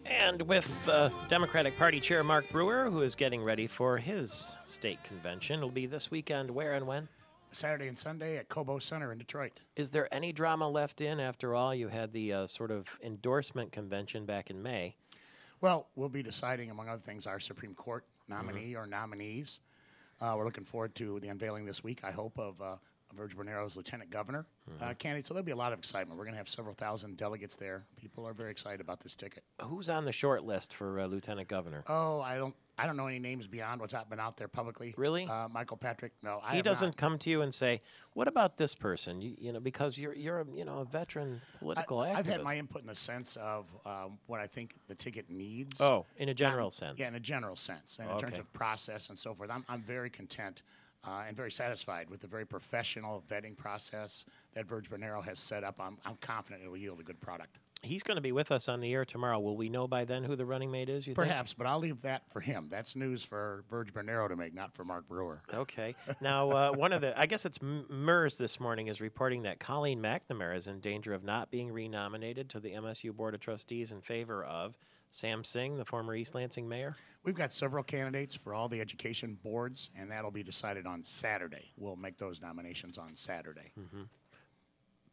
And with Democratic Party Chair Mark Brewer, who is getting ready for his state convention. It'll be this weekend. Where and when? Saturday and Sunday at Cobo Center in Detroit. Is there any drama left in? After all, you had the sort of endorsement convention back in May. Well, we'll be deciding, among other things, our Supreme Court nominee or nominees. We're looking forward to the unveiling this week, I hope, of Virg Bernero's lieutenant governor candidate. So there'll be a lot of excitement. We're going to have several thousand delegates there. People are very excited about this ticket. Who's on the short list for lieutenant governor? Oh, I don't know any names beyond what's been out there publicly. Really? Michael Patrick? No, He doesn't come to you and say, "What about this person?" You know, because you're a veteran political activist. I've had my input in the sense of what I think the ticket needs. Oh, in a general sense. Yeah, in a general sense, and in terms of process and so forth. I'm very content and very satisfied with the very professional vetting process that Virg Bernero has set up. I'm confident it will yield a good product. He's going to be with us on the air tomorrow. Will we know by then who the running mate is, you think? Perhaps, but I'll leave that for him. That's news for Virg Bernero to make, not for Mark Brewer. Okay. Now, I guess it's MERS this morning is reporting that Colleen McNamara is in danger of not being renominated to the MSU Board of Trustees in favor of Sam Singh, the former East Lansing mayor. We've got several candidates for all the education boards, and that'll be decided on Saturday. We'll make those nominations on Saturday.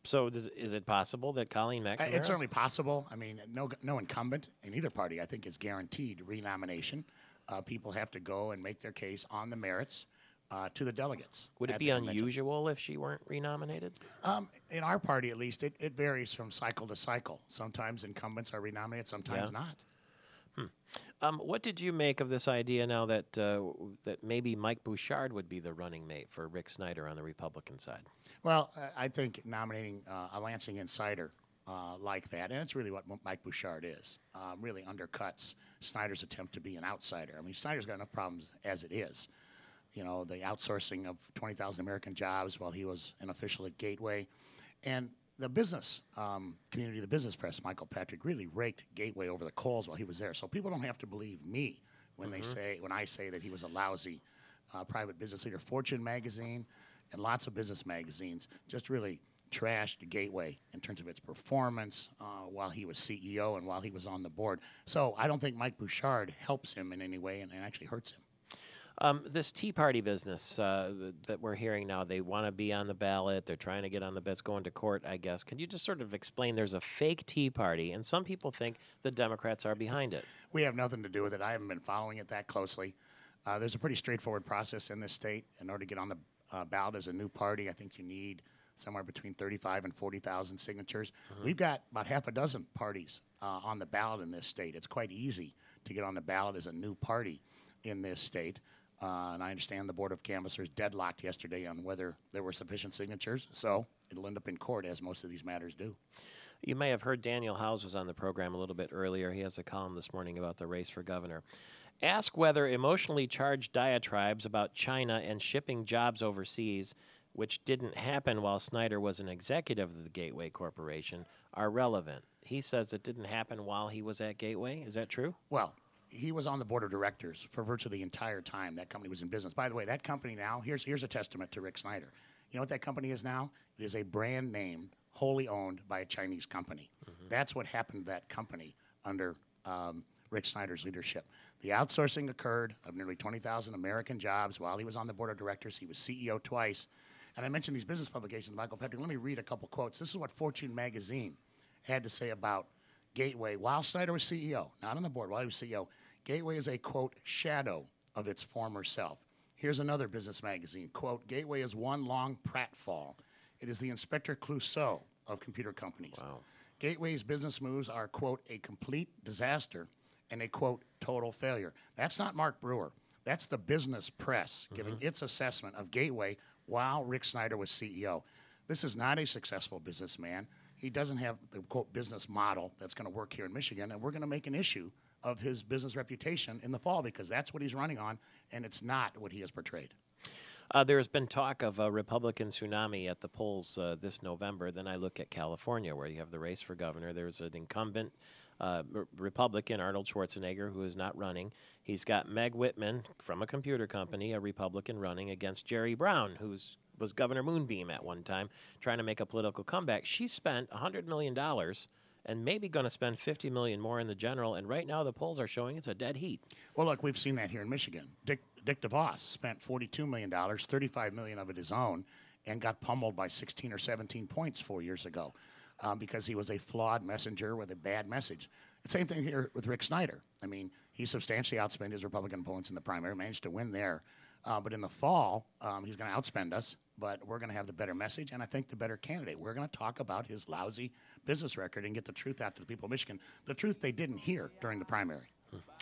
So is it possible that Colleen McNamara? It's certainly possible. I mean, no incumbent in either party, I think, is guaranteed renomination. People have to go and make their case on the merits to the delegates. Would it be unusual if she weren't renominated? In our party, at least, it varies from cycle to cycle. Sometimes incumbents are renominated, sometimes not. What did you make of this idea now that that maybe Mike Bouchard would be the running mate for Rick Snyder on the Republican side? Well, I think nominating a Lansing insider like that, and it's really what Mike Bouchard is, really undercuts Snyder's attempt to be an outsider. I mean, Snyder's got enough problems as it is. You know, the outsourcing of 20,000 American jobs while he was an official at Gateway. And the business community, the business press, Michael Patrick really raked Gateway over the coals while he was there. So people don't have to believe me when when I say that he was a lousy private business leader. Fortune magazine and lots of business magazines just really trashed Gateway in terms of its performance while he was CEO and while he was on the board. So I don't think Mike Bouchard helps him in any way and actually hurts him. This Tea Party business that we're hearing now, they want to be on the ballot. They're trying to get on the ballot. It's going to court, I guess. Can you just sort of explain there's a fake Tea Party, and some people think the Democrats are behind it? We have nothing to do with it. I haven't been following it that closely. There's a pretty straightforward process in this state. In order to get on the ballot as a new party, I think you need somewhere between 35 and 40,000 signatures. We've got about half a dozen parties on the ballot in this state. It's quite easy to get on the ballot as a new party in this state. And I understand the Board of Canvassers deadlocked yesterday on whether there were sufficient signatures, so it'll end up in court, as most of these matters do. You may have heard Daniel Howes was on the program a little bit earlier. He has a column this morning about the race for governor. Ask whether emotionally charged diatribes about China and shipping jobs overseas, which didn't happen while Snyder was an executive of the Gateway Corporation, are relevant. He says it didn't happen while he was at Gateway. Is that true? Well, he was on the board of directors for virtually the entire time that company was in business. By the way, that company now, here's a testament to Rick Snyder. You know what that company is now? It is a brand name wholly owned by a Chinese company. That's what happened to that company under Rick Snyder's leadership. The outsourcing occurred of nearly 20,000 American jobs while he was on the board of directors. He was CEO twice. And I mentioned these business publications, Michael Patrick. Let me read a couple quotes. This is what Fortune magazine had to say about Gateway while Snyder was CEO, not on the board, while he was CEO. Gateway is a, quote, shadow of its former self. Here's another business magazine, quote, Gateway is one long pratfall. It is the Inspector Clouseau of computer companies. Wow. Gateway's business moves are, quote, a complete disaster and a, quote, total failure. That's not Mark Brewer. That's the business press giving its assessment of Gateway while Rick Snyder was CEO. This is not a successful businessman. He doesn't have the, quote, business model that's going to work here in Michigan, and we're going to make an issue of his business reputation in the fall because that's what he's running on, and it's not what he has portrayed. There's been talk of a Republican tsunami at the polls this November. Then I look at California, where you have the race for governor. There's an incumbent Republican, Arnold Schwarzenegger, who is not running. He's got Meg Whitman from a computer company, a Republican, running against Jerry Brown, who was Governor Moonbeam at one time, trying to make a political comeback. She spent $100 million and maybe going to spend $50 million more in the general. And right now, the polls are showing it's a dead heat. Well, look, we've seen that here in Michigan. Dick DeVos spent $42 million, $35 million of it his own, and got pummeled by 16 or 17 points 4 years ago because he was a flawed messenger with a bad message. Same thing here with Rick Snyder. I mean, he substantially outspent his Republican opponents in the primary, managed to win there. But in the fall, he's going to outspend us, but we're going to have the better message and I think the better candidate. We're going to talk about his lousy business record and get the truth out to the people of Michigan, the truth they didn't hear during the primary.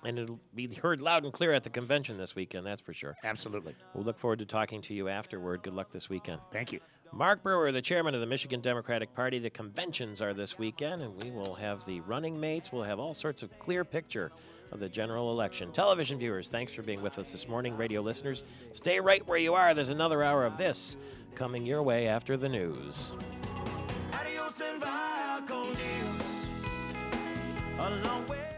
And it'll be heard loud and clear at the convention this weekend, that's for sure. Absolutely. We'll look forward to talking to you afterward. Good luck this weekend. Thank you. Mark Brewer, the chairman of the Michigan Democratic Party. The conventions are this weekend, and we will have the running mates. We'll have all sorts of clear picture of the general election. Television viewers, thanks for being with us this morning. Radio listeners, stay right where you are. There's another hour of this coming your way after the news. Adios and via con Dios. A long way.